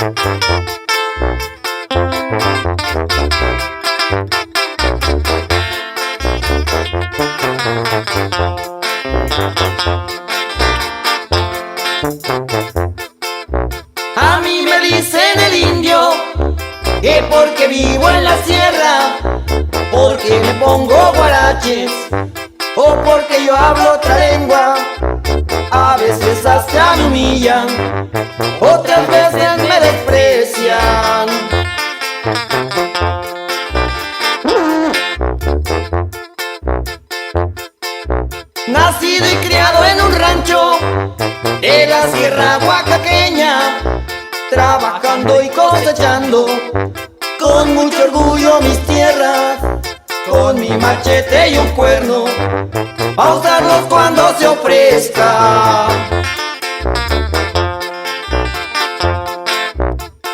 A mí me dicen el indio, que porque vivo en la sierra, porque me pongo guaraches, o porque yo hablo otra lengua. A veces hasta me humillan, otras veces me desprecian. Nacido y criado en un rancho de la sierra oaxaqueña, trabajando y cosechando con mucho orgullo mis tierras, con mi machete y un cuerno, a usarlos cuando se ofrezca.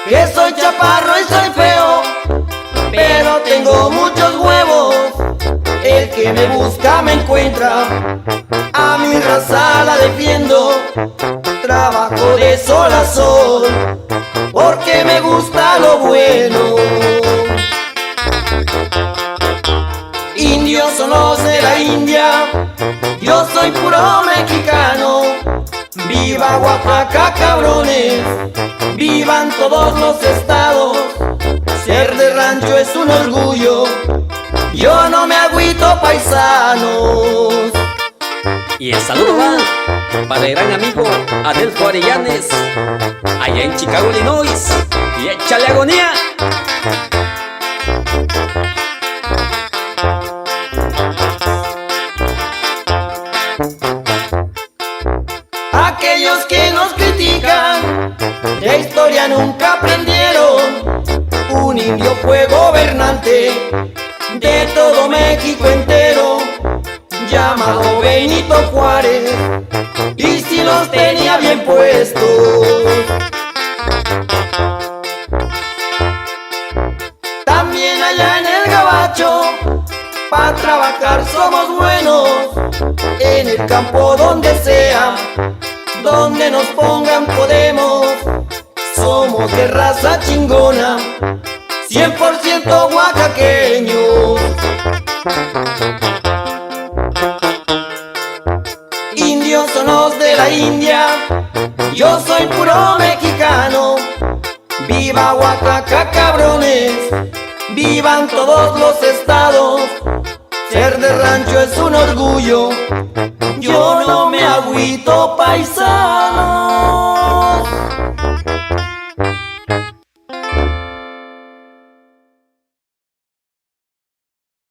Que soy chaparro y soy feo, pero tengo muchos huevos. El que me busca me encuentra, a mi raza la defiendo. Trabajo de sol a sol, porque me gusta lo bueno. Indios son los de la India, yo soy puro mexicano. Viva Oaxaca, cabrones, vivan todos los estados. Ser de rancho es un orgullo, yo no me agüito, paisanos. Y el saludo va para el gran amigo Adelfo Arellanes, allá en Chicago, Illinois. Y échale agonía. Aquellos que nos critican, de historia nunca aprendieron. Un indio fue gobernante de todo México entero, llamado Benito Juárez, y si los tenía bien puestos. También allá en el gabacho, para trabajar somos buenos. En el campo donde sea, donde nos pongan podemos. Somos de raza chingona, 100% oaxaqueños. Indios son los de la India, yo soy puro mexicano. Viva Oaxaca, cabrones, vivan todos los estados. Ser de rancho es un orgullo, yo no me agüito, paisano.